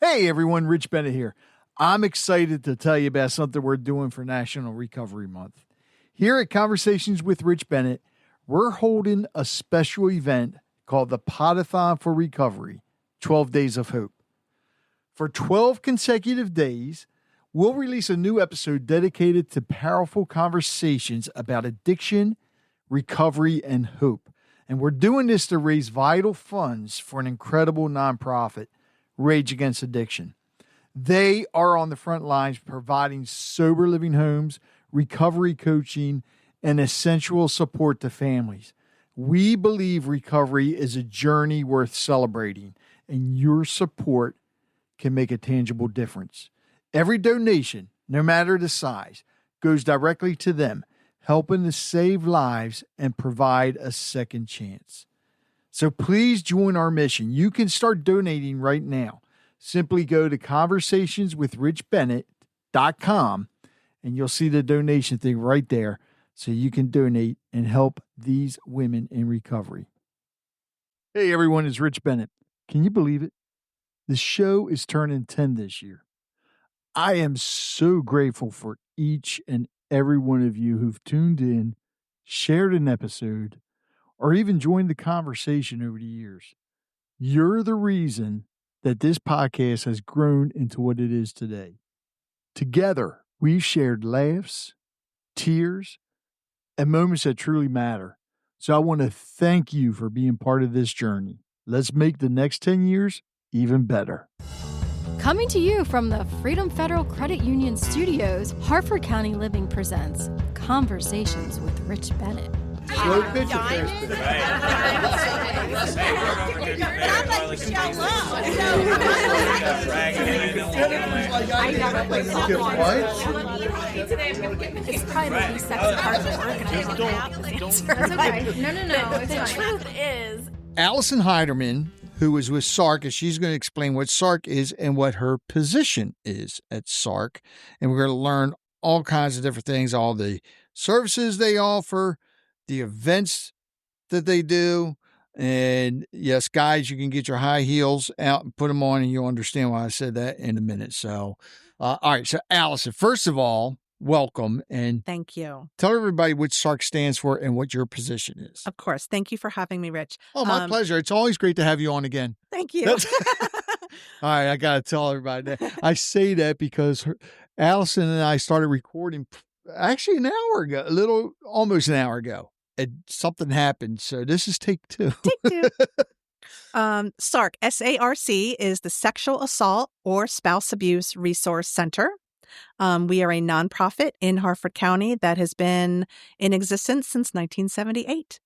Hey everyone, Rich Bennett here. I'm excited to tell you about something we're doing for National Recovery Month. Here at Conversations with Rich Bennett, we're holding a special event called the Podathon for Recovery, 12 Days of Hope. For 12 consecutive days, we'll release a new episode dedicated to powerful conversations about addiction, recovery, and hope. And we're doing this to raise vital funds for an incredible nonprofit, Rage Against Addiction. They are on the front lines providing sober living homes, recovery coaching, and essential support to families. We believe recovery is a journey worth celebrating, and your support can make a tangible difference. Every donation, no matter the size, goes directly to them, helping to save lives and provide a second chance. So please join our mission. You can start donating right now. Simply go to conversationswithrichbennett.com and you'll see the donation thing right there so you can donate and help these women in recovery. Hey everyone, it's Rich Bennett. Can you believe it? The show is turning 10 this year. I am so grateful for each and every one of you who've tuned in, shared an episode, or even joined the conversation over the years. You're the reason that this podcast has grown into what it is today. Together, we've shared laughs, tears, and moments that truly matter. So I want to thank you for being part of this journey. Let's make the next 10 years even better. Coming to you from the Freedom Federal Credit Union Studios, Harford County Living presents Conversations with Rich Bennett. Slow pitch affairs. It's probably the least sexy part of the organization. No. The truth is, Allison Heiderman, who is with SARC, and she's going to explain what SARC is and what her position is at SARC. And we're going to learn all kinds of different things, all the services they offer, the events that they do. And yes, guys, you can get your high heels out and put them on, and you'll understand why I said that in a minute. So, all right. So, Allison, first of all, welcome. And thank you. Tell everybody what SARC stands for and what your position is. Of course. Thank you for having me, Rich. Oh, my pleasure. It's always great to have you on again. Thank you. All right. I got to tell everybody that. I say that because Allison and I started recording actually an hour ago, almost an hour ago. And something happened. So this is take two. Take two. SARC, S-A-R-C, is the Sexual Assault or Spouse Abuse Resource Center. We are a nonprofit in Harford County that has been in existence since 1978.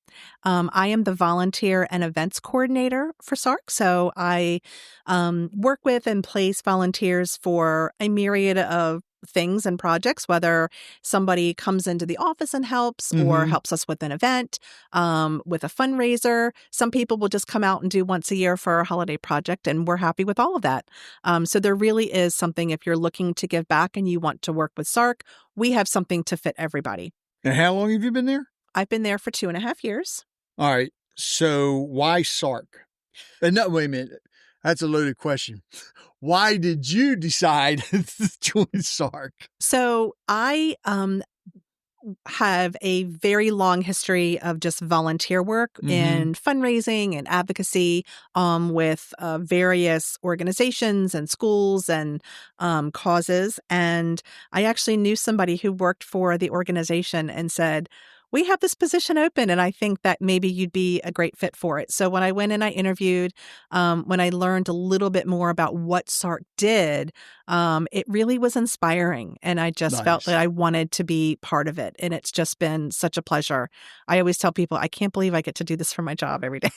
I am the volunteer and events coordinator for SARC. So I work with and place volunteers for a myriad of things and projects, whether somebody comes into the office and helps or helps us with an event, with a fundraiser. Some people will just come out and do once a year for a holiday project, and we're happy with all of that. So there really is something, if you're looking to give back and you want to work with SARC, we have something to fit everybody. And how long have you been there? I've been there for 2.5 years. All right. So why SARC? No, wait a minute. That's a loaded question. Why did you decide to join SARC? So I have a very long history of just volunteer work in fundraising and advocacy with various organizations and schools and causes. And I actually knew somebody who worked for the organization and said, we have this position open, and I think that maybe you'd be a great fit for it. So when I went and I interviewed, when I learned a little bit more about what SARC did, it really was inspiring. And I just felt that I wanted to be part of it. And it's just been such a pleasure. I always tell people, I can't believe I get to do this for my job every day.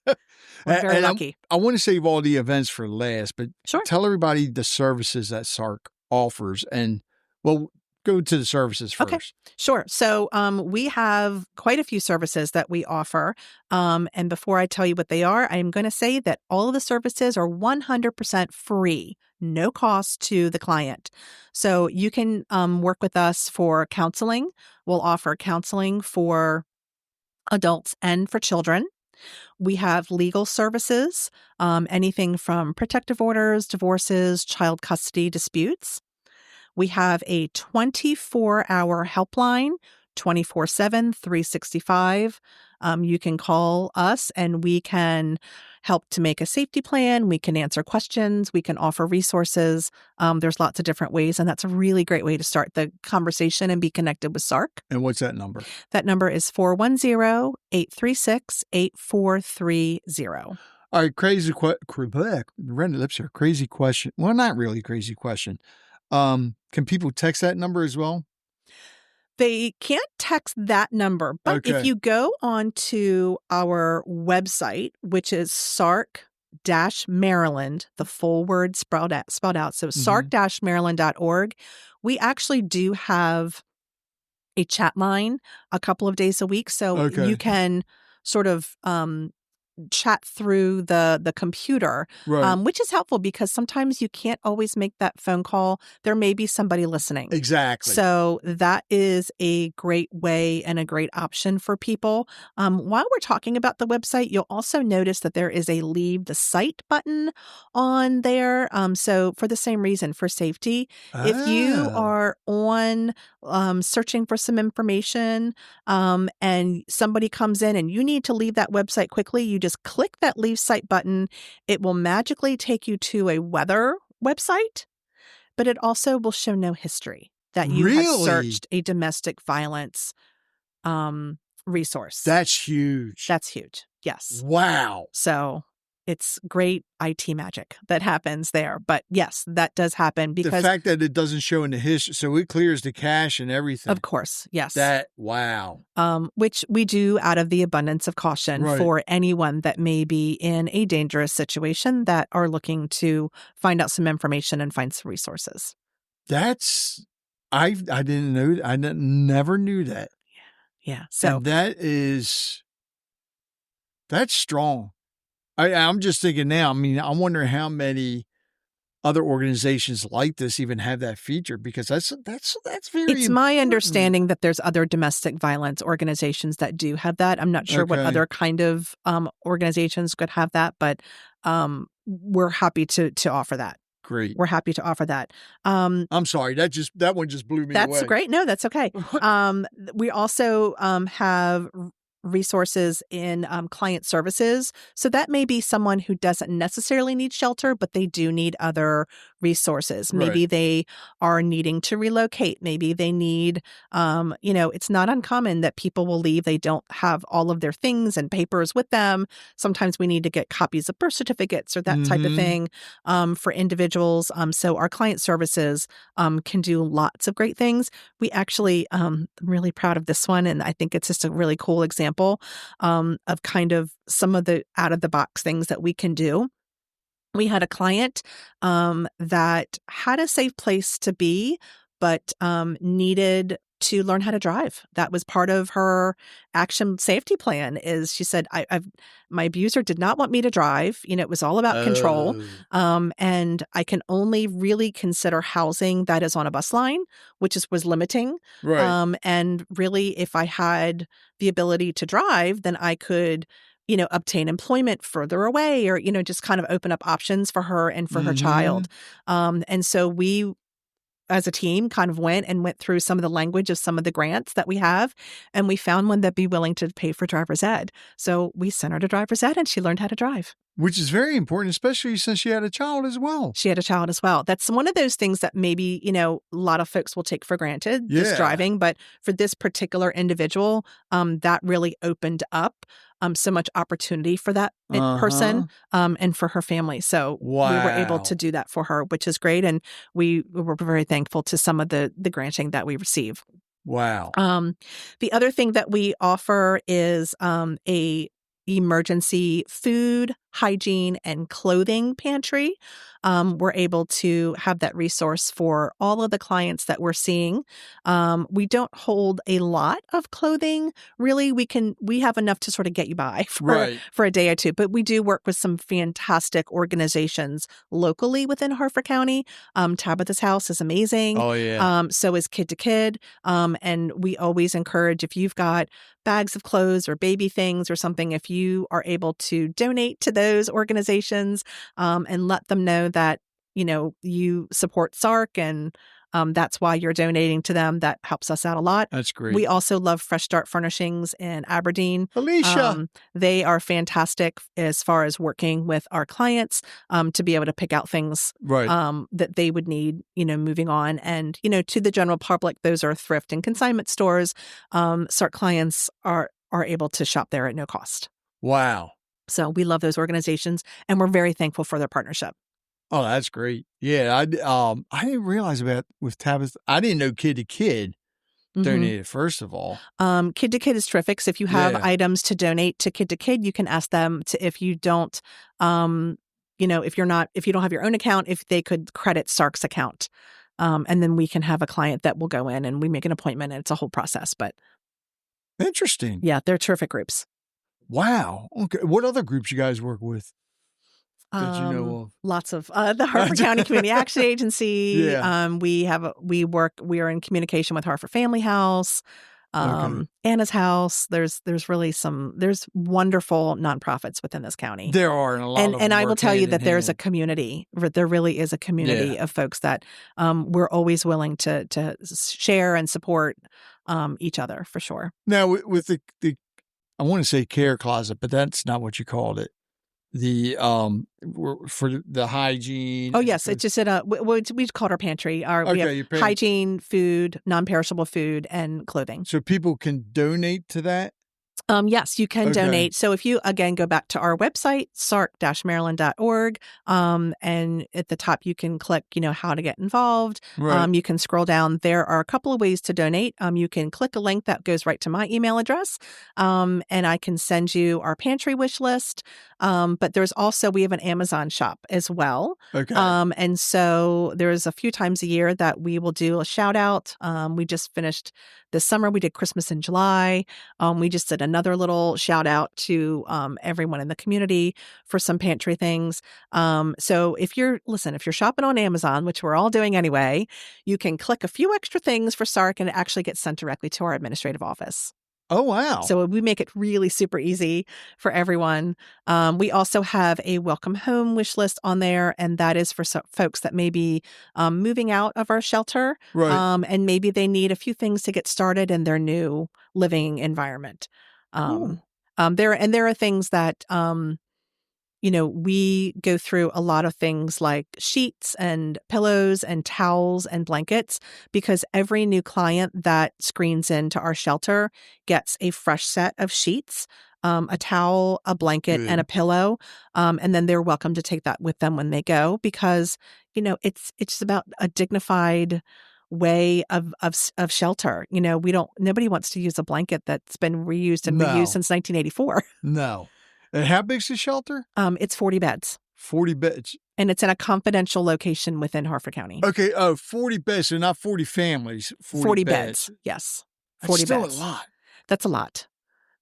I'm very lucky. I want to save all the events for last, but sure. Tell everybody the services that SARC offers. And, well, go to the services first. Okay, sure. So we have quite a few services that we offer. And before I tell you what they are, I am going to say that all of the services are 100% free, no cost to the client. So you can work with us for counseling. We'll offer counseling for adults and for children. We have legal services, anything from protective orders, divorces, child custody disputes. We have a 24-hour helpline, 24/7, 365. You can call us and we can help to make a safety plan. We can answer questions. We can offer resources. There's lots of different ways, and that's a really great way to start the conversation and be connected with SARC. And what's that number? That number is 410-836-8430. All right, Red lips here. Crazy question. Well, not really crazy question. Can people text that number as well? They can't text that number, but Okay. if you go onto our website, which is SARC-Maryland, the full word spelled out, so sarc-maryland.org, we actually do have a chat line a couple of days a week, so Okay. you can sort of chat through the computer, Right. which is helpful because sometimes you can't always make that phone call. There may be somebody listening. Exactly. So that is a great way and a great option for people. While we're talking about the website, you'll also notice that there is a leave the site button on there. So for the same reason, for safety, if you Oh. are on searching for some information and somebody comes in and you need to leave that website quickly, you just click that leave site button. It will magically take you to a weather website, but it also will show no history that you have Really? searched a domestic violence resource. That's huge. That's huge. Yes. Wow. So it's great IT magic that happens there. But yes, that does happen The because, fact that it doesn't show in the history, so it clears the cache and everything. of course, yes. Wow. Which we do out of the abundance of caution Right. for anyone that may be in a dangerous situation that are looking to find out some information and find some resources. That's I didn't know. Never knew that. Yeah. So And that's strong. I'm just thinking now. I mean, I'm wondering how many other organizations like this even have that feature, because that's very. it's my important. understanding that there's other domestic violence organizations that do have that. I'm not sure what Okay. other kind of organizations could have that, but we're happy to offer that. Great. We're happy to offer that. I'm sorry. That one just blew me away. That's great. No, that's okay. We also have resources in client services. So that may be someone who doesn't necessarily need shelter, but they do need other resources. Maybe Right. they are needing to relocate. Maybe they need, it's not uncommon that people will leave. They don't have all of their things and papers with them. Sometimes we need to get copies of birth certificates or that type of Mhm. thing for individuals. So our client services can do lots of great things. We actually, I'm really proud of this one, and I think it's just a really cool example of kind of some of the out-of-the-box things that we can do. We had a client that had a safe place to be, but needed to learn how to drive. That was part of her action safety plan. Is she said, my abuser did not want me to drive. It was all about control. And I can only really consider housing that is on a bus line, which was limiting. Right. And really, if I had the ability to drive, then I could obtain employment further away, or, just kind of open up options for her and for her child. And so we, as a team, kind of went through some of the language of some of the grants that we have, and we found one that'd be willing to pay for driver's ed. So we sent her to driver's ed, and she learned how to drive. Which is very important, especially since she had a child as well. She had a child as well. That's one of those things that maybe, a lot of folks will take for granted, just Yeah. driving. But for this particular individual, that really opened up so much opportunity for that person and for her family. So we were able Wow. to do that for her, which is great. And we were very thankful to some of the granting that we receive. Wow. The other thing that we offer is a emergency food, hygiene, and clothing pantry. We're able to have that resource for all of the clients that we're seeing. We don't hold a lot of clothing. Really, we have enough to sort of get you by for a day or two. But we do work with some fantastic organizations locally within Harford County. Tabitha's House is amazing. Oh, yeah. So is Kid to Kid. And we always encourage, if you've got bags of clothes or baby things or something, if you are able to donate to those organizations and let them know that, you support SARC and that's why you're donating to them. That helps us out a lot. That's great. We also love Fresh Start Furnishings in Aberdeen. Alicia. They are fantastic as far as working with our clients to be able to pick out things that they would need, moving on. And, to the general public, those are thrift and consignment stores. SARC clients are able to shop there at no cost. Wow. So we love those organizations, and we're very thankful for their partnership. Oh, that's great. Yeah, I didn't realize about with Tabitha. I didn't know Kid to Kid donated, first of all. Kid to Kid is terrific. So if you have items to donate to Kid, you can ask them to, if you don't, if you don't have your own account, if they could credit SARC's account. And then we can have a client that will go in and we make an appointment, and it's a whole process. But interesting. Yeah, they're terrific groups. Wow. Okay. What other groups you guys work with? That you know of? Lots of the Harford County Community Action Agency. We are in communication with Harford Family House, Anna's House. There's wonderful nonprofits within this county. There are, and a lot of them. And I will tell you that there's hand. a community. There really is a community of folks that we're always willing to share and support each other, for sure. Now with the I want to say care closet, but that's not what you called it. The for the hygiene. Oh yes, it's just we call it our pantry. We have hygiene, food, non-perishable food, and clothing. So people can donate to that. Yes, you can donate. So if you, again, go back to our website, sarc-maryland.org, and at the top you can click, how to get involved. Right. You can scroll down. There are a couple of ways to donate. You can click a link that goes right to my email address, and I can send you our pantry wish list. But we have an Amazon shop as well. Okay. And so there's a few times a year that we will do a shout out. We just finished this summer. We did Christmas in July. We just did another little shout out to everyone in the community for some pantry things. So if you're shopping on Amazon, which we're all doing anyway, you can click a few extra things for SARC and it actually gets sent directly to our administrative office. Oh, wow. So we make it really super easy for everyone. We also have a welcome home wish list on there, and that is for folks that may be moving out of our shelter, and maybe they need a few things to get started in their new living environment. There are things that we go through a lot of things like sheets and pillows and towels and blankets, because every new client that screens into our shelter gets a fresh set of sheets, a towel, a blanket, and a pillow. And then they're welcome to take that with them when they go, because, it's about a dignified way of shelter. Nobody wants to use a blanket that's been reused and reused since 1984. No. And how big's the shelter? It's 40 beds. 40 beds. And it's in a confidential location within Harford County. Okay. 40 beds. So not 40 families. 40 beds. Yes. 40 That's beds. Still a lot. That's a lot.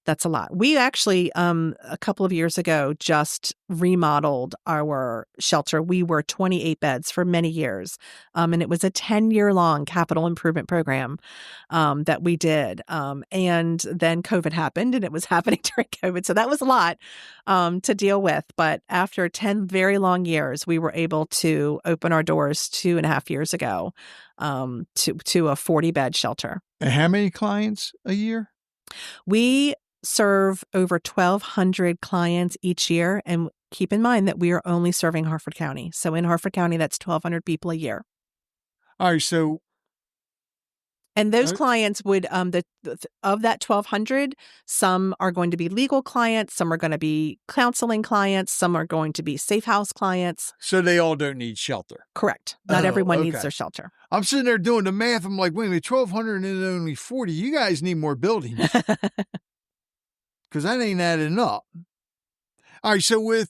That's a lot. We actually, a couple of years ago, just remodeled our shelter. We were 28 beds for many years. And it was a 10-year-long capital improvement program that we did. And then COVID happened, and it was happening during COVID. So that was a lot to deal with. But after 10 very long years, we were able to open our doors 2.5 years ago to a 40-bed shelter. And how many clients a year? We serve over 1,200 clients each year. And keep in mind that we are only serving Harford County. So in Harford County, that's 1,200 people a year. All right. So. And those clients would, of that 1,200, some are going to be legal clients, some are going to be counseling clients, some are going to be safehouse clients. So they all don't need shelter. Correct. Not everyone needs their shelter. I'm sitting there doing the math. I'm like, wait a minute, 1,200 and then only 40. You guys need more buildings. Because that ain't adding up. All right, so when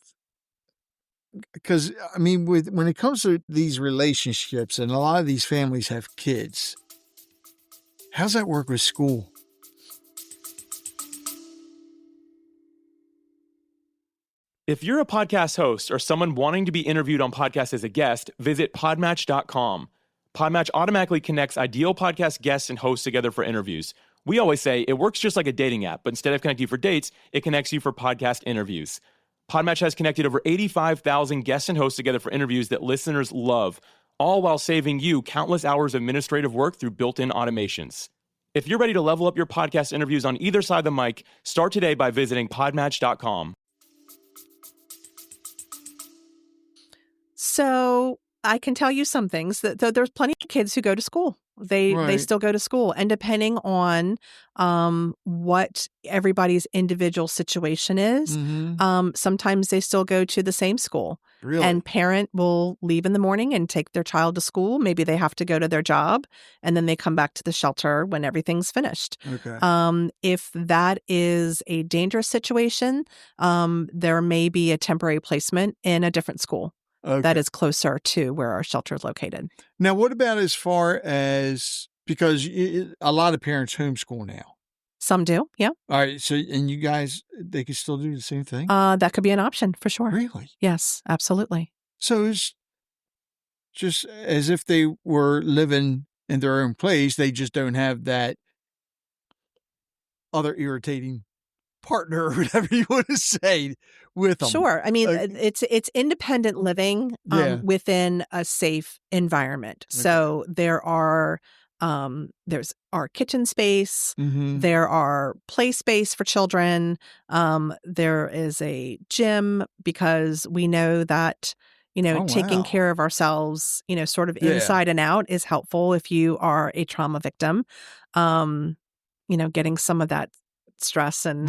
it comes to these relationships, and a lot of these families have kids, how's that work with school? If you're a podcast host or someone wanting to be interviewed on podcasts as a guest, visit podmatch.com. Podmatch automatically connects ideal podcast guests and hosts together for interviews. We always say it works just like a dating app, but instead of connecting you for dates, it connects you for podcast interviews. Podmatch has connected over 85,000 guests and hosts together for interviews that listeners love, all while saving you countless hours of administrative work through built-in automations. If you're ready to level up your podcast interviews on either side of the mic, start today by visiting podmatch.com. So I can tell you some things that there's plenty of kids who go to school. They Right. still go to school, and depending on what everybody's individual situation is, sometimes they still go to the same school. Really? And parent will leave in the morning and take their child to school. Maybe they have to go to their job, and then they come back to the shelter when everything's finished. Okay. If that is a dangerous situation, there may be a temporary placement in a different school. Okay. That is closer to where our shelter is located. Now, what about as far as, because a lot of parents homeschool now. Some do, yeah. All right. So, and you guys, they can still do the same thing? That could be an option for sure. Really? Yes, absolutely. So it's just as if they were living in their own place. They just don't have that other irritating partner or whatever you want to say with them. Sure. I mean, it's independent living within a safe environment. Okay. So there's our kitchen space. There are play space for children. There is a gym, because we know that, taking care of ourselves, sort of inside and out is helpful if you are a trauma victim. Getting some of that stress and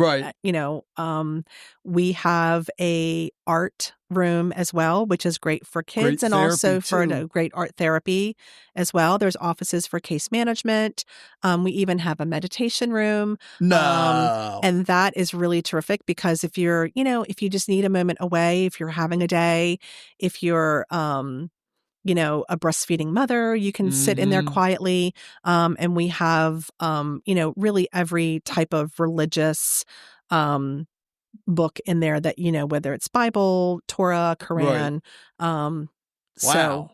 we have a art room as well, which is great for kids, and also for a great art therapy as well. There's offices for case management. We even have a meditation room. And that is really terrific, because if you're, if you just need a moment away, if you're having a day, if you're a breastfeeding mother, you can sit in there quietly. And we have, really every type of religious book in there that, whether it's Bible, Torah, Quran. So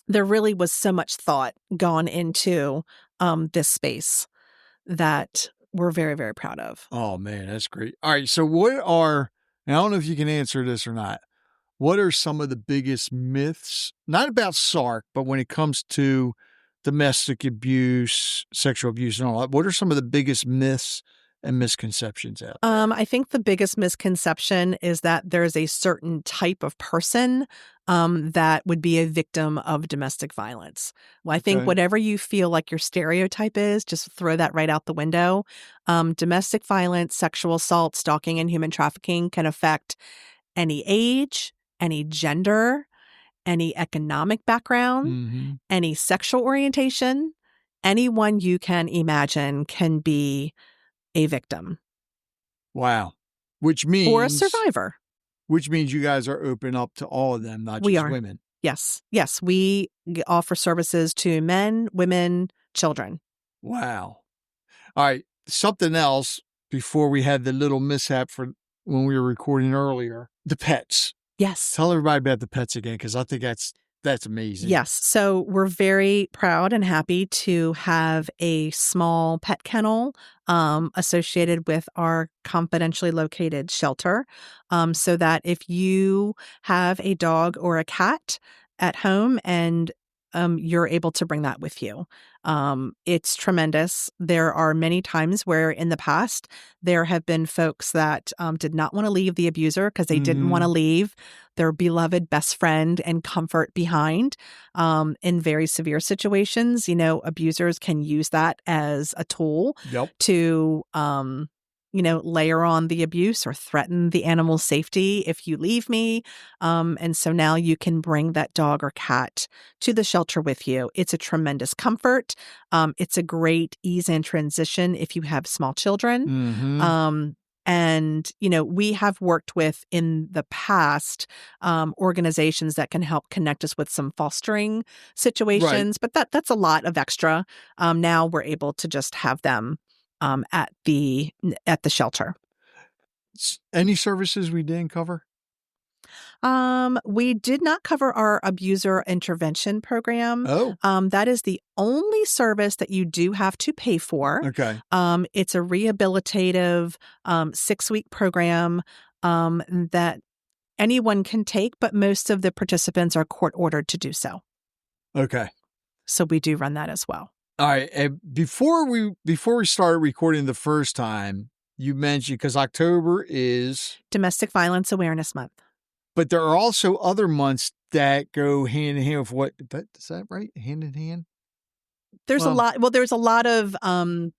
there really was so much thought gone into this space that we're very, very proud of. Oh, man, that's great. All right. So and I don't know if you can answer this or not. What are some of the biggest myths, not about SARC, but when it comes to domestic abuse, sexual abuse, and all that? What are some of the biggest myths and misconceptions out there? I think the biggest misconception is that there's a certain type of person that would be a victim of domestic violence. Well, I think whatever you feel like your stereotype is, just throw that right out the window. Domestic violence, sexual assault, stalking, and human trafficking can affect any age, any gender, any economic background, any sexual orientation. Anyone you can imagine can be a victim. Wow. Which means... Or a survivor. Which means you guys are open up to all of them, not just women. Yes. Yes. We offer services to men, women, children. Wow. All right. Something else before we had the little mishap for when we were recording earlier, the pets. Yes. Tell everybody about the pets again, because I think that's amazing. Yes. So we're very proud and happy to have a small pet kennel associated with our confidentially located shelter, so that if you have a dog or a cat at home and you're able to bring that with you. It's tremendous. There are many times where in the past there have been folks that did not want to leave the abuser because they didn't want to leave their beloved best friend and comfort behind. In very severe situations, abusers can use that as a tool to layer on the abuse or threaten the animal's safety if you leave me. And so now you can bring that dog or cat to the shelter with you. It's a tremendous comfort. It's a great ease and transition if you have small children. And, we have worked with in the past organizations that can help connect us with some fostering situations, but that's a lot of extra. Now we're able to just have them at the shelter. Any services we didn't cover? We did not cover our abuser intervention program. Oh, That is the only service that you do have to pay for. okay. It's a rehabilitative 6-week program that anyone can take, but most of the participants are court ordered to do so. Okay. So we do run that as well. All right. And before we started recording the first time, you mentioned, because October is, Domestic Violence Awareness Month. but there are also other months that go hand in hand with what, is that right? Hand in hand? There's a lot. Well, there's a lot of months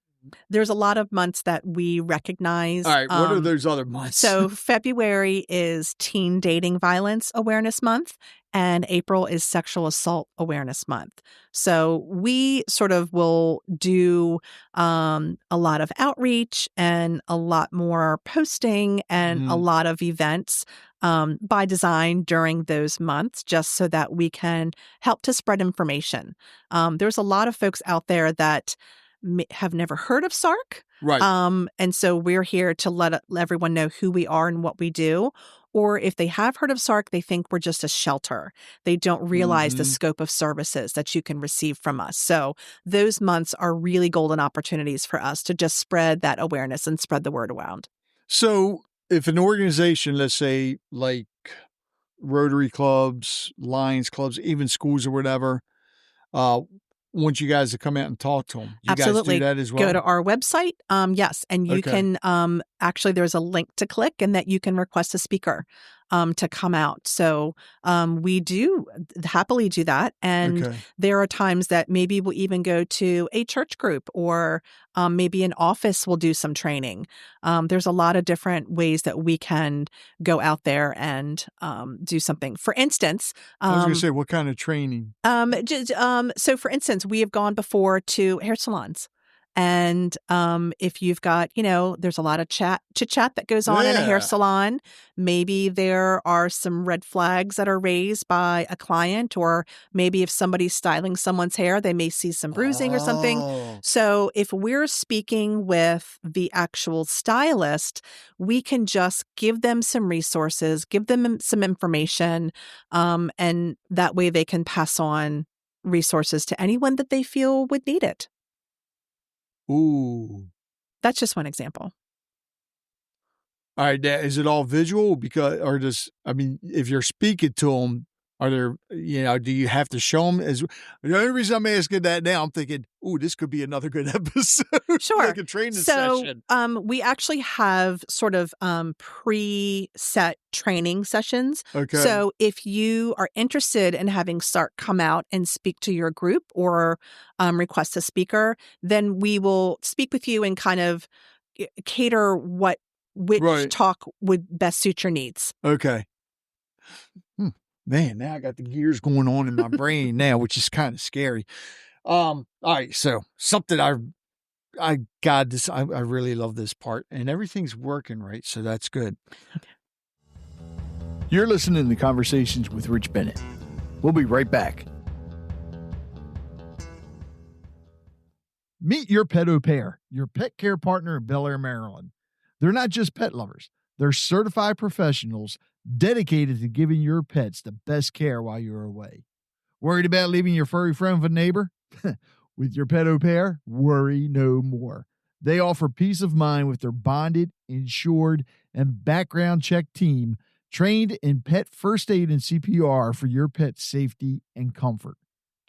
that we recognize. All right. What are those other months? So February is Teen Dating Violence Awareness Month, and April is Sexual Assault Awareness Month. So we sort of will do a lot of outreach and a lot more posting and a lot of events by design during those months, just so that we can help to spread information. There's a lot of folks out there that have never heard of SARC. Right. And so we're here to let everyone know who we are and what we do. Or if they have heard of SARC, they think we're just a shelter. They don't realize the scope of services that you can receive from us. So those months are really golden opportunities for us to just spread that awareness and spread the word around. So if an organization, let's say like Rotary clubs, Lions clubs, even schools or whatever, want you guys to come out and talk to them. You Absolutely. guys do that as well? Go to our website. Yes. And you can, actually, there's a link to click and that you can request a speaker to come out. So we do happily do that. And there are times that maybe we'll even go to a church group or maybe an office will do some training. There's a lot of different ways that we can go out there and do something. For instance, I was going to say, what kind of training? So for instance, we have gone before to hair salons. And if you've got, there's a lot of chit chat that goes on in a hair salon. Maybe there are some red flags that are raised by a client, or maybe if somebody's styling someone's hair, they may see some bruising or something. So if we're speaking with the actual stylist, we can just give them some resources, give them some information, and that way they can pass on resources to anyone that they feel would need it. Ooh. That's just one example. All right. Is it all visual? If you're speaking to them, are there, do you have to show them? The only reason I'm asking that now, I'm thinking, this could be another good episode. Sure. Like a training session. We actually have sort of pre-set training sessions. Okay. So if you are interested in having SARC come out and speak to your group or request a speaker, then we will speak with you and kind of cater which talk would best suit your needs. Okay. Man, now I got the gears going on in my brain now, which is kind of scary. All right. So something I really love this part, and everything's working right. So that's good. You're listening to Conversations with Rich Bennett. We'll be right back. Meet your pet au pair, your pet care partner in Bel Air, Maryland. They're not just pet lovers. They're certified professionals dedicated to giving your pets the best care while you're away. Worried about leaving your furry friend with a neighbor? With your pet au pair, worry no more. They offer peace of mind with their bonded, insured, and background check team trained in pet first aid and CPR for your pet's safety and comfort.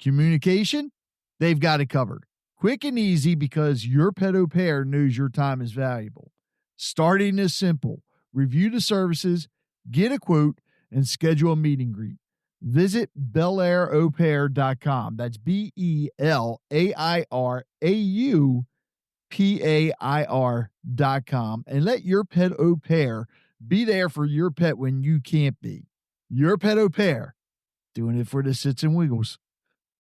Communication? They've got it covered. Quick and easy because your pet au pair knows your time is valuable. Starting is simple. Review the services, get a quote, and schedule a meet and greet. Visit belaireaupair.com. That's BELAIRAUPAIR.com. And let your pet au pair be there for your pet when you can't be. Your pet au pair, doing it for the sits and wiggles.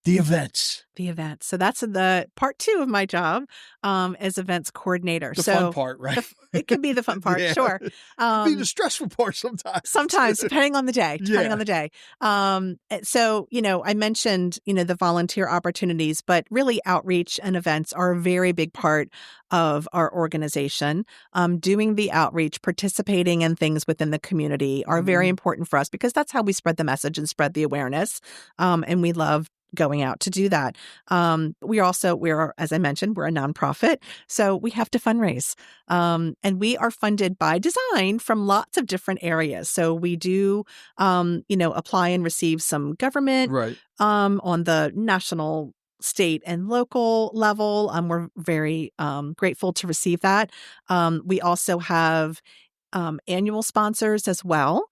The events. The event. So that's the part 2 of my job as events coordinator. The fun part, right? It can be the fun part, Yeah. sure. It can be the stressful part sometimes. Sometimes, depending on the day. So, I mentioned, the volunteer opportunities, but really outreach and events are a very big part of our organization. Doing the outreach, participating in things within the community are very important for us because that's how we spread the message and spread the awareness. And we love going out to do that. We're, as I mentioned, we're a nonprofit, so we have to fundraise. And we are funded by design from lots of different areas. So we do, apply and receive some government on the national, state, and local level. We're very grateful to receive that. We also have annual sponsors as well.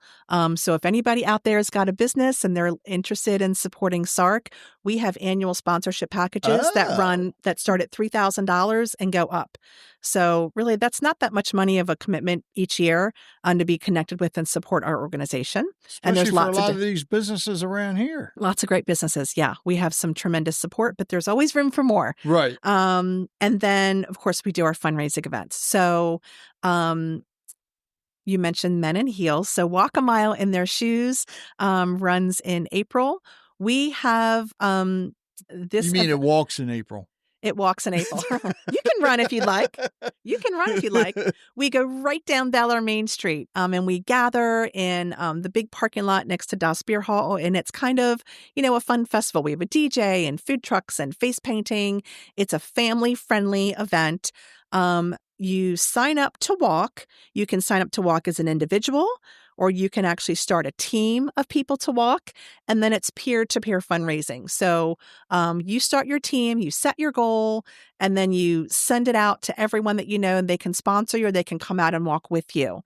So if anybody out there has got a business and they're interested in supporting SARC, we have annual sponsorship packages that start at $3,000 and go up. So really, that's not that much money of a commitment each year to be connected with and support our organization. Especially and there's for lots a lot of these businesses around here. Lots of great businesses. Yeah, we have some tremendous support, but there's always room for more. Right. And then, of course, we do our fundraising events. So, you mentioned Men in Heels. So Walk a Mile in Their Shoes runs in April. We have this. You mean it walks in April? It walks in April. You can run if you'd like. We go right down Delaware Main Street and we gather in the big parking lot next to Das Beer Hall. And it's kind of, a fun festival. We have a DJ and food trucks and face painting. It's a family-friendly event. You sign up to walk. You can sign up to walk as an individual, or you can actually start a team of people to walk, and then it's peer-to-peer fundraising. So you start your team, you set your goal, and then you send it out to everyone that you know, and they can sponsor you or they can come out and walk with you.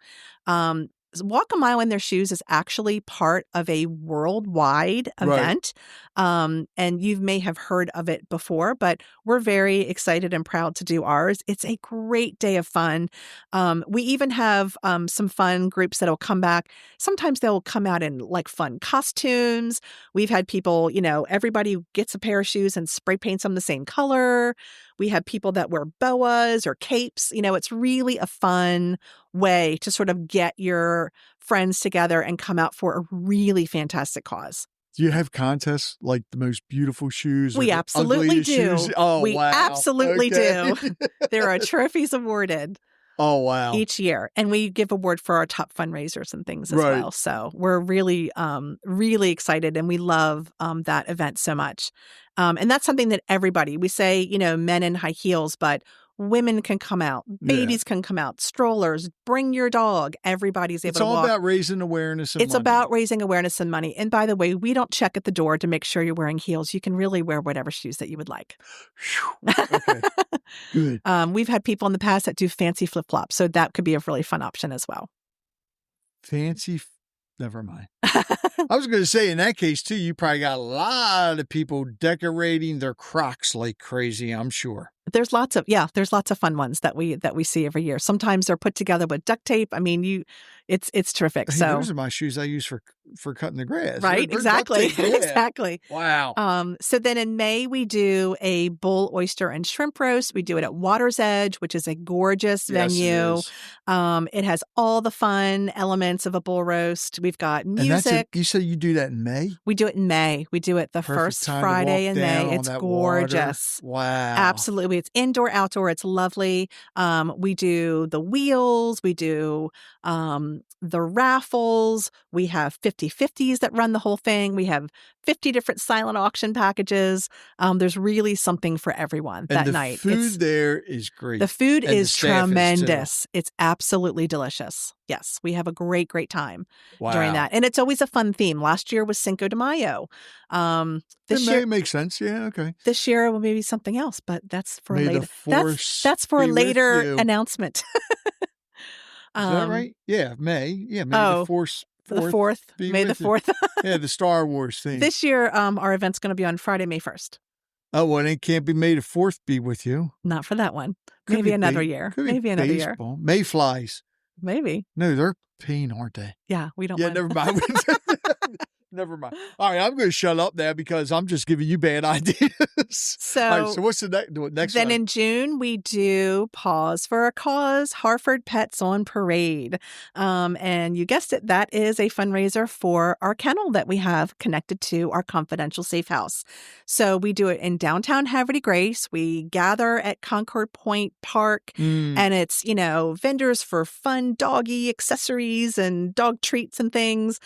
Walk a Mile in Their Shoes is actually part of a worldwide event. And you may have heard of it before, but we're very excited and proud to do ours. It's a great day of fun. We even have some fun groups that will come back. Sometimes they'll come out in like fun costumes. We've had people, everybody gets a pair of shoes and spray paints them the same color. We have people that wear boas or capes. It's really a fun way to sort of get your friends together and come out for a really fantastic cause. Do you have contests like the most beautiful shoes? We absolutely do. Shoes? Oh, we wow. absolutely do. There are trophies awarded. Oh, wow. Each year. And we give award for our top fundraisers and things as well. So we're really, really excited and we love that event so much. And that's something that everybody, we say, men in high heels, but women can come out, babies can come out, strollers, bring your dog. Everybody's able to walk. It's all about raising awareness and money. It's about raising awareness and money. And by the way, we don't check at the door to make sure you're wearing heels. You can really wear whatever shoes that you would like. Okay. Good. We've had people in the past that do fancy flip-flops. So that could be a really fun option as well. Never mind. I was going to say, in that case, too, you probably got a lot of people decorating their Crocs like crazy, I'm sure. There's lots of fun ones that we see every year. Sometimes they're put together with duct tape. I mean, it's terrific. Hey, so those are my shoes I use for cutting the grass. Right, They're exactly. duct tape, yeah. Exactly. Wow. So then in May we do a bull, oyster, and shrimp roast. We do it at Water's Edge, which is a gorgeous venue. It is. It has all the fun elements of a bull roast. We've got music. You said you do that in May? We do it in May. We do it the Perfect first time Friday to walk in down May. on It's that gorgeous. Water. Wow. Absolutely. It's indoor, outdoor. It's lovely. We do the wheels. We do the raffles. We have 50/50s that run the whole thing. We have 50 different silent auction packages. There's really something for everyone that night. The food there is great. The food is tremendous. It's absolutely delicious. Yes, we have a great, great time Wow. during that. And it's always a fun theme. Last year was Cinco de Mayo. This year makes sense. Yeah, okay. This year will maybe something else, but that's for May later. the force That's for a be with later you. announcement. Is that right? Yeah, May. Yeah, May the force. The 4th. May the 4th. Yeah, the Star Wars thing. This year, our event's going to be on Friday, May 1st. Oh, well, it can't be May the 4th be with you. Not for that one. Could Maybe be another year. Could be Maybe another year. baseball. Mayflies. Maybe. No, they're pain, aren't they? Yeah, we don't Yeah, want. never mind. Never mind. All right, I'm going to shut up now because I'm just giving you bad ideas. So, all right, so what's the next then one? in June, we do Paws for a Cause, Harford Pets on Parade. And you guessed it, that is a fundraiser for our kennel that we have connected to our confidential safe house. So we do it in downtown Havre de Grace. We gather at Concord Point Park, and it's, vendors for fun doggy accessories and dog treats and things.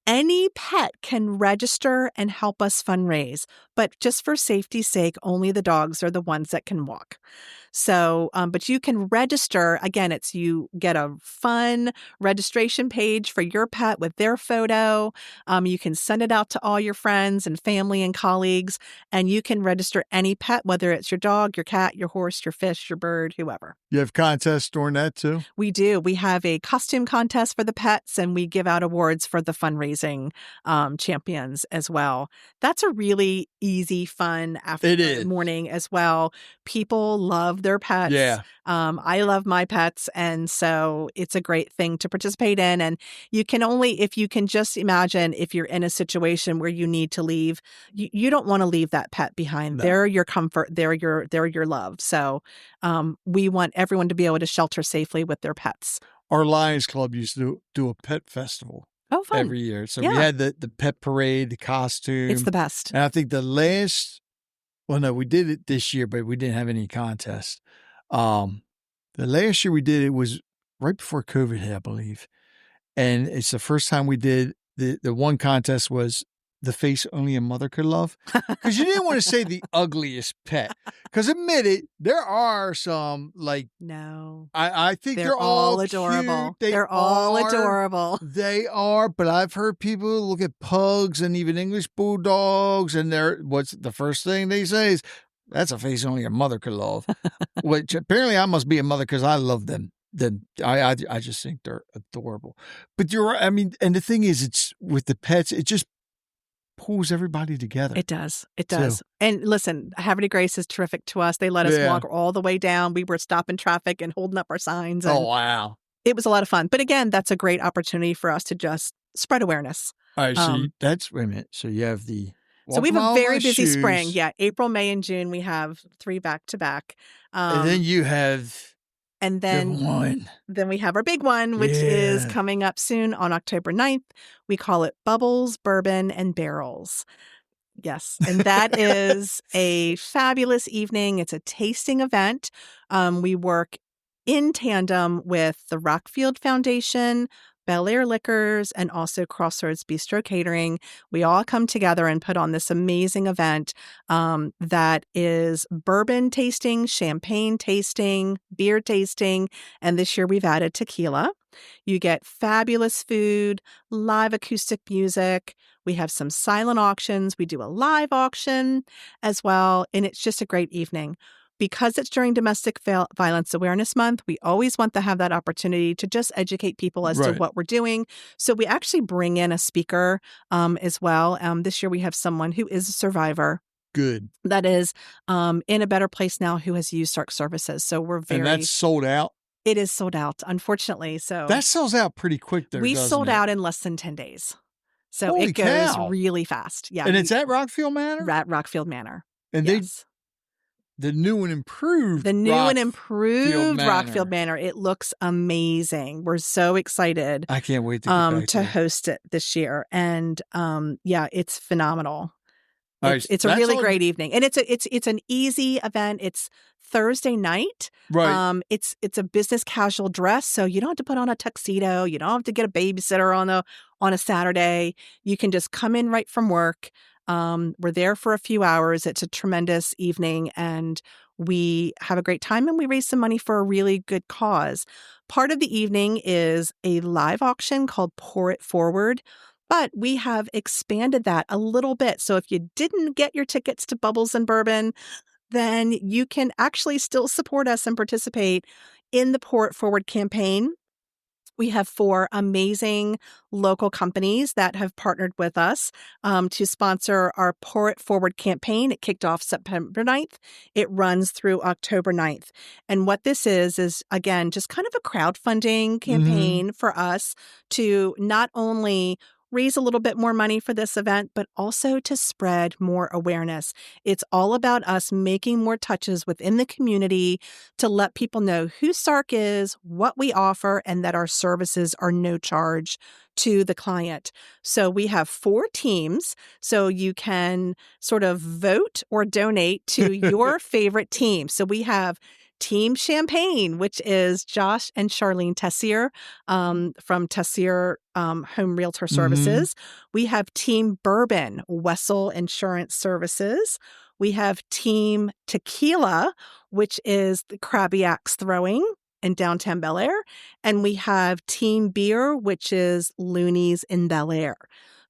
Any pet can register and help us fundraise, but just for safety's sake, only the dogs are the ones that can walk. So, but you can register. Again, you get a fun registration page for your pet with their photo. You can send it out to all your friends and family and colleagues, and you can register any pet, whether it's your dog, your cat, your horse, your fish, your bird, whoever. You have contests during that too? We do. We have a costume contest for the pets, and we give out awards for the fundraising champions as well. That's a really easy, fun morning as well. People love their pets. Yeah. I love my pets, and so it's a great thing to participate in. And you can if you can just imagine if you're in a situation where you need to leave, you don't want to leave that pet behind. No. They're your comfort. They're your love. So we want everyone to be able to shelter safely with their pets. Our Lions Club used to do a pet festival. Oh, fun. Every year. So we had the pet parade, the costume. It's the best. And I think we did it this year, but we didn't have any contest. The last year we did it was right before COVID hit, I believe. And it's the first time we did the one contest was the face only a mother could love. Because you didn't want to say the ugliest pet. Because admit it, there are some No. I think they're all adorable. Cute. They're all adorable. They are, but I've heard people look at pugs and even English bulldogs, and what's the first thing they say is, that's a face only a mother could love. Which apparently I must be a mother because I love them. Then I just think they're adorable. But you're right. I mean, and the thing is, it's with the pets, it just pulls everybody together. It does. It does. So, and listen, Havre de Grace is terrific to us. They let us walk all the way down. We were stopping traffic and holding up our signs. And wow. It was a lot of fun. But again, that's a great opportunity for us to just spread awareness. All right. So wait a minute. So you have the... So we have a very busy spring. Yeah. April, May, and June, we have 3 back-to-back. And then you have... And then we have our big one, which is coming up soon on October 9th. We call it Bourbon Barrels. Yes. And that is a fabulous evening. It's a tasting event. We work in tandem with the Rockfield Foundation, Bel Air Liquors, and also Crossroads Bistro Catering. We all come together and put on this amazing event that is bourbon tasting, champagne tasting, beer tasting, and this year we've added tequila. You get fabulous food, live acoustic music. We have some silent auctions. We do a live auction as well, and it's just a great evening. Because it's during Domestic Violence Awareness Month, we always want to have that opportunity to just educate people as to what we're doing. So we actually bring in a speaker as well. This year we have someone who is a survivor. Good. That is in a better place now who has used SARC services. So we're very... And that's sold out? It is sold out, unfortunately. So that sells out pretty quick there, we sold out in less than 10 days. So Holy it goes cow. really fast. Yeah. And it's at Rockfield Manor? At Rockfield Manor. And yes. The new and improved Rockfield Manor. It looks amazing. We're so excited. I can't wait to get back to host it this year. And it's phenomenal. It's a really great evening. And it's an easy event. It's Thursday night. Right. It's a business casual dress, so you don't have to put on a tuxedo. You don't have to get a babysitter on a Saturday. You can just come in right from work. We're there for a few hours. It's a tremendous evening, and we have a great time, and we raise some money for a really good cause. Part of the evening is a live auction called Pour It Forward, but we have expanded that a little bit. So if you didn't get your tickets to Bubbles and Bourbon, then you can actually still support us and participate in the Pour It Forward campaign. We have 4 amazing local companies that have partnered with us to sponsor our Pour It Forward campaign. It kicked off September 9th. It runs through October 9th. And what this is, again, just kind of a crowdfunding campaign for us to not only raise a little bit more money for this event, but also to spread more awareness. It's all about us making more touches within the community to let people know who SARC is, what we offer, and that our services are no charge to the client. So we have 4 teams, so you can sort of vote or donate to your favorite team. So we have Team Champagne, which is Josh and Charlene Tessier from Tessier Home Realtor Services. We have Team Bourbon, Wessel Insurance Services. We have Team Tequila, which is the Krabby Axe Throwing in downtown Bel Air. And we have Team Beer, which is Looney's in Bel Air.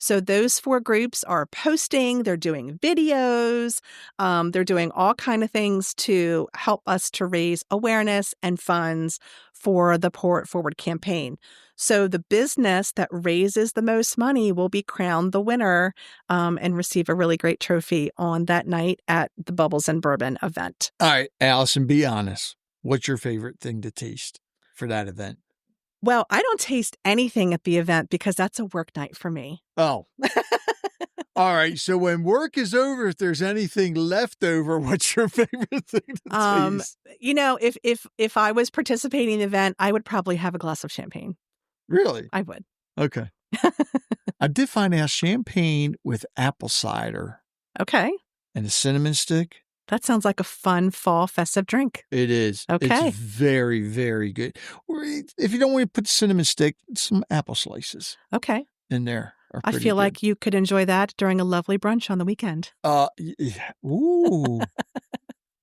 So those 4 groups are posting, they're doing videos, they're doing all kind of things to help us to raise awareness and funds for the Pour It Forward campaign. So the business that raises the most money will be crowned the winner and receive a really great trophy on that night at the Bubbles and Bourbon event. All right, Allison, be honest. What's your favorite thing to taste for that event? Well, I don't taste anything at the event because that's a work night for me. Oh. All right. So when work is over, if there's anything left over, what's your favorite thing to taste? You know, if I was participating in the event, I would probably have a glass of champagne. Really? I would. Okay. I did find out champagne with apple cider. Okay. And a cinnamon stick. That sounds like a fun fall festive drink. It is. Okay. It's very, very good. If you don't want to put cinnamon stick, some apple slices. Okay. In there. I feel like you could enjoy that during a lovely brunch on the weekend. Ooh.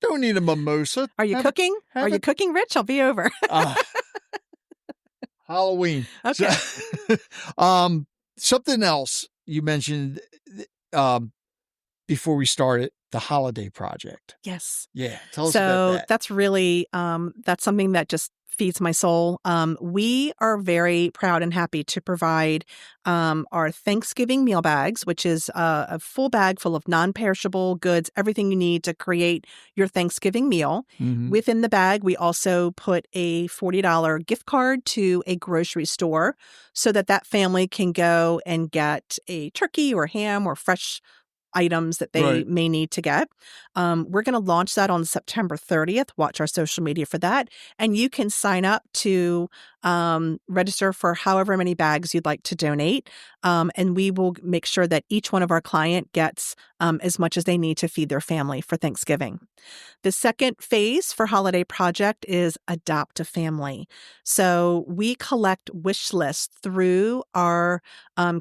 Don't need a mimosa. Are you cooking? Are you cooking, Rich? I'll be over. Halloween. Okay. So, something else you mentioned before we started, the holiday project. Yes. Yeah. Tell us about that. That's really, that's something that just feeds my soul. We are very proud and happy to provide our Thanksgiving meal bags, which is a full bag full of non-perishable goods, everything you need to create your Thanksgiving meal. Mm-hmm. Within the bag, we also put a $40 gift card to a grocery store so that family can go and get a turkey or ham or fresh items that they may need to get. We're going to launch that on September 30th. Watch our social media for that. And you can sign up to register for however many bags you'd like to donate. And we will make sure that each one of our client gets as much as they need to feed their family for Thanksgiving. The second phase for Holiday Project is Adopt a Family. So we collect wish lists through our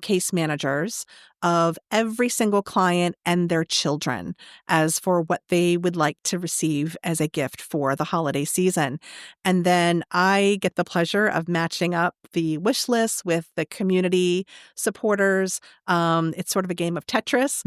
case managers of every single client and their children as for what they would like to receive as a gift for the holiday season. And then I get the pleasure of matching up the wish lists with the community supporters. It's sort of a game of Tetris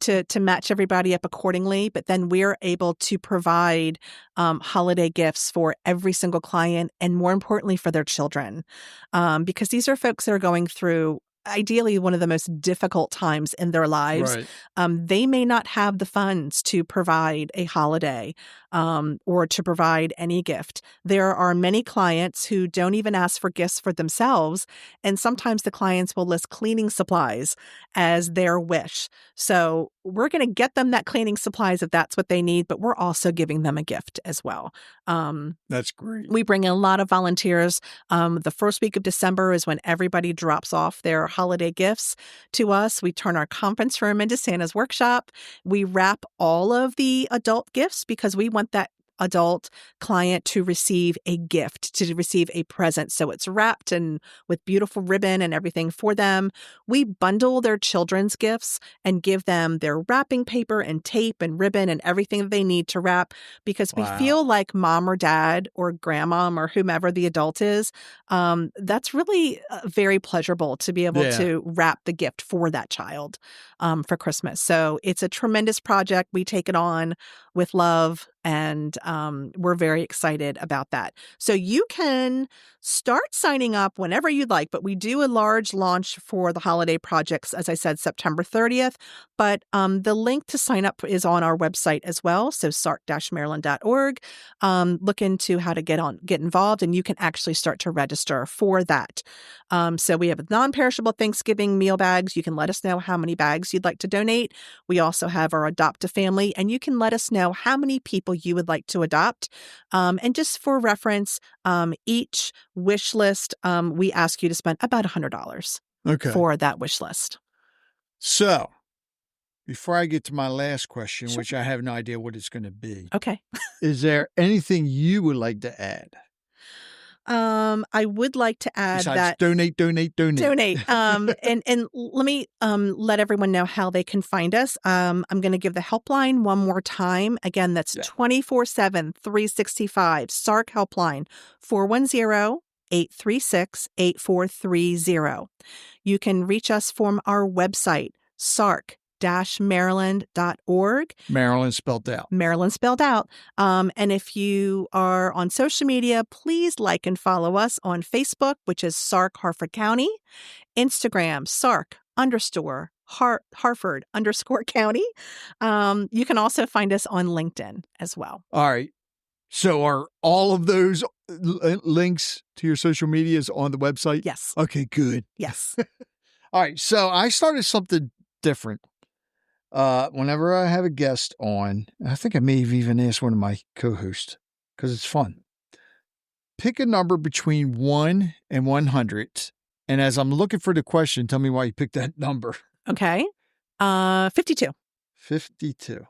to match everybody up accordingly. But then we're able to provide holiday gifts for every single client and more importantly for their children. Because these are folks that are going through ideally one of the most difficult times in their lives. Right. They may not have the funds to provide a holiday or to provide any gift. There are many clients who don't even ask for gifts for themselves. And sometimes the clients will list cleaning supplies as their wish. So we're going to get them that cleaning supplies if that's what they need, but we're also giving them a gift as well. That's great. We bring in a lot of volunteers. The first week of December is when everybody drops off their holiday gifts to us. We turn our conference room into Santa's workshop. We wrap all of the adult gifts because we want that adult client to receive a gift, to receive a present. So it's wrapped and with beautiful ribbon and everything for them. We bundle their children's gifts and give them their wrapping paper and tape and ribbon and everything that they need to wrap because we feel like mom or dad or grandmom or whomever the adult is, that's really very pleasurable to be able to wrap the gift for that child. for Christmas. So it's a tremendous project. We take it on with love, and we're very excited about that. So you can start signing up whenever you'd like, but we do a large launch for the holiday projects, as I said, September 30th. But the link to sign up is on our website as well, so sarc-maryland.org. Look into how to get involved, and you can actually start to register for that. So we have non-perishable Thanksgiving meal bags. You can let us know how many bags you'd like to donate. We also have our Adopt a Family, and you can let us know how many people you would like to adopt. And just for reference, each wish list, we ask you to spend about $100 for that wish list. So before I get to my last question, Sure. which I have no idea what it's going to be, Okay. is there anything you would like to add? I would like to add Besides that donate. And let me let everyone know how they can find us. I'm going to give the helpline one more time. Again, that's 24/7, 365 SARC helpline 410-836-8430. You can reach us from our website, sarc-maryland.org. Maryland spelled out. Maryland spelled out. And if you are on social media, please like and follow us on Facebook, which is SARC Harford County, Instagram, SARC_Harford_County. You can also find us on LinkedIn as well. All right. So are all of those links to your social medias on the website? Yes. Okay, good. Yes. All right. So I started something different. Whenever I have a guest on, I think I may have even asked one of my co-hosts because it's fun. Pick a number between 1 and 100. And as I'm looking for the question, tell me why you picked that number. Okay. 52. 52.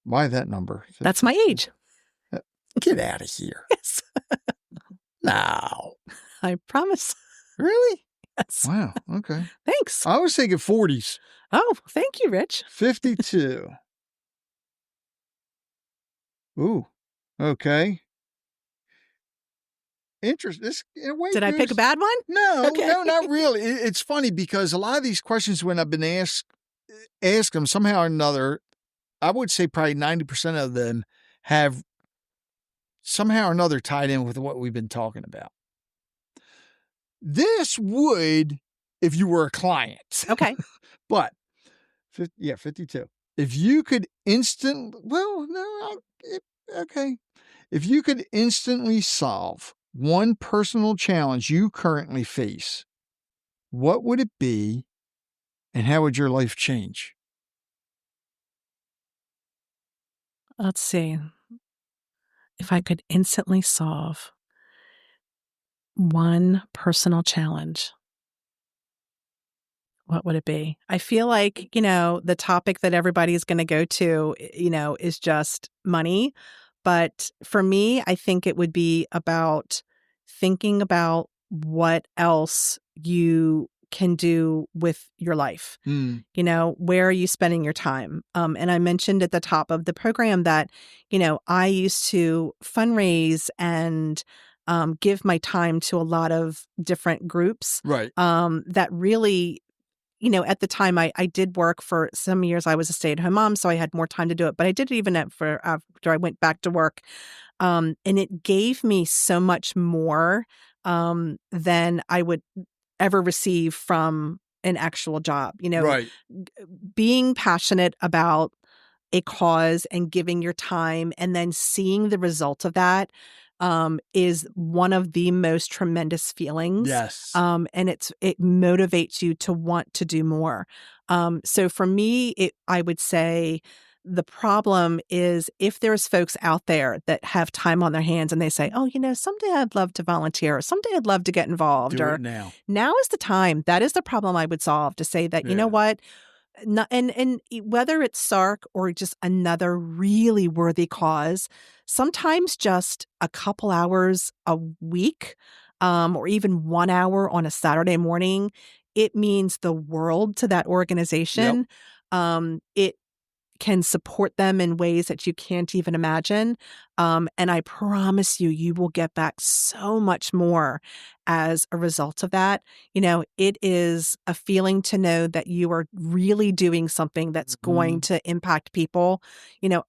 Why that number? 52? That's my age. Get out of here. Yes. No. I promise. Really? Yes. Wow. Okay. Thanks. I was thinking 40s. Oh, thank you, Rich. 52. Ooh. Okay. Interesting. This, in a way, Did I pick a bad one? No, Okay. no, not really. It's funny because a lot of these questions, when I've been asked them somehow or another, I would say probably 90% of them have somehow or another tied in with what we've been talking about. This would, if you were a client. Okay. But, 52. If you could If you could instantly solve one personal challenge you currently face, what would it be and how would your life change? Let's see. If I could instantly solve one personal challenge, what would it be? I feel like, the topic that everybody is going to go to, is just money. But for me, I think it would be about thinking about what else you can do with your life. Where are you spending your time? And I mentioned at the top of the program that, I used to fundraise and give my time to a lot of different groups. Right. That really, at the time I did work for some years. I was a stay-at-home mom, so I had more time to do it. But I did it even after I went back to work. And it gave me so much more than I would ever receive from an actual job. Right. Being passionate about a cause and giving your time and then seeing the result of that is one of the most tremendous feelings. Yes. And it motivates you to want to do more. So for me, I would say the problem is if there's folks out there that have time on their hands and they say, oh, someday I'd love to volunteer, or someday I'd love to get involved. Do or it now. Now is the time. That is the problem I would solve, to say that, you know what? And whether it's SARC or just another really worthy cause, sometimes just a couple hours a week, or even 1 hour on a Saturday morning, it means the world to that organization. It can support them in ways that you can't even imagine. And I promise you, you will get back so much more as a result of that. It is a feeling to know that you are really doing something that's going to impact people.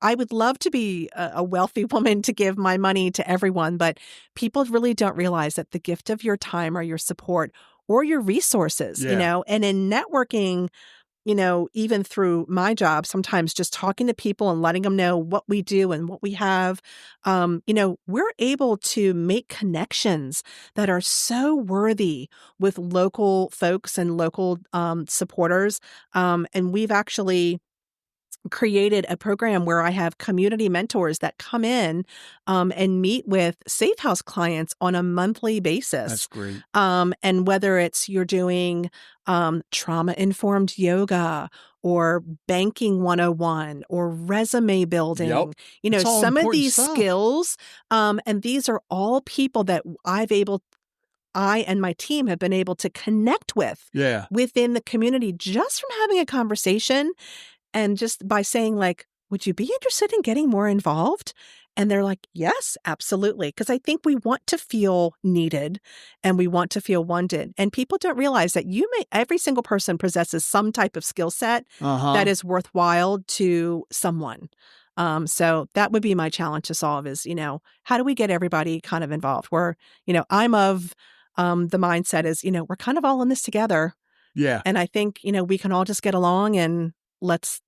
I would love to be a wealthy woman to give my money to everyone, but people really don't realize that the gift of your time or your support or your resources, and in networking, even through my job, sometimes just talking to people and letting them know what we do and what we have, we're able to make connections that are so worthy with local folks and local supporters. And we've actually created a program where I have community mentors that come in and meet with Safehouse clients on a monthly basis. That's great. And whether it's you're doing trauma-informed yoga or banking 101 or resume building, It's all some of important these stuff. skills. And these are all people that I and my team have been able to connect with within the community just from having a conversation. And just by saying would you be interested in getting more involved? And they're like, yes, absolutely. Because I think we want to feel needed and we want to feel wanted. And people don't realize that every single person possesses some type of skill set that is worthwhile to someone. So that would be my challenge to solve is, how do we get everybody kind of involved? Where, I'm of the mindset is, we're kind of all in this together. Yeah. And I think, we can all just get along and let's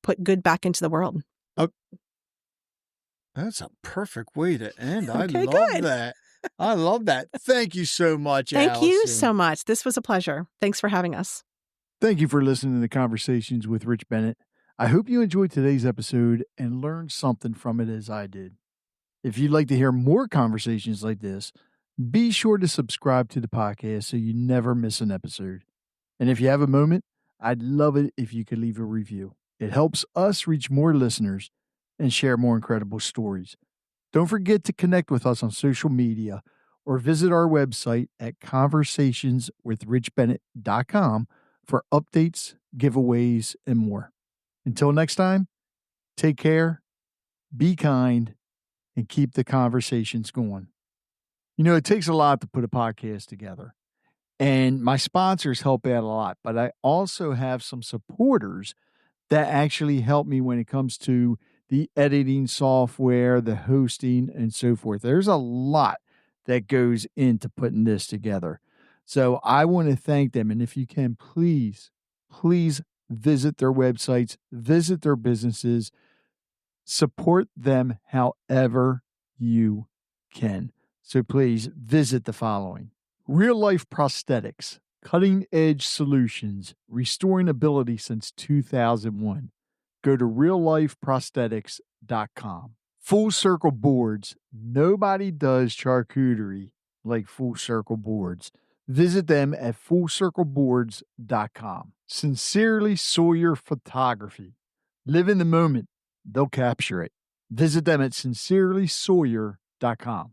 put good back into the world. That's a perfect way to end. Okay, I love good. that. I love that. Thank you so much, Thank you Allison. so much. This was a pleasure. Thanks for having us. Thank you for listening to Conversations with Rich Bennett. I hope you enjoyed today's episode and learned something from it as I did. If you'd like to hear more conversations like this, be sure to subscribe to the podcast so you never miss an episode. And if you have a moment, I'd love it if you could leave a review. It helps us reach more listeners and share more incredible stories. Don't forget to connect with us on social media or visit our website at conversationswithrichbennett.com for updates, giveaways, and more. Until next time, take care, be kind, and keep the conversations going. It takes a lot to put a podcast together. And my sponsors help out a lot, but I also have some supporters that actually help me when it comes to the editing software, the hosting, and so forth. There's a lot that goes into putting this together. So I want to thank them. And if you can, please visit their websites, visit their businesses, support them however you can. So please visit the following: Real Life Prosthetics, cutting edge solutions, restoring ability since 2001. Go to reallifeprosthetics.com. Full Circle Boards. Nobody does charcuterie like Full Circle Boards. Visit them at fullcircleboards.com. Sincerely Sawyer Photography. Live in the moment. They'll capture it. Visit them at sincerelysawyer.com.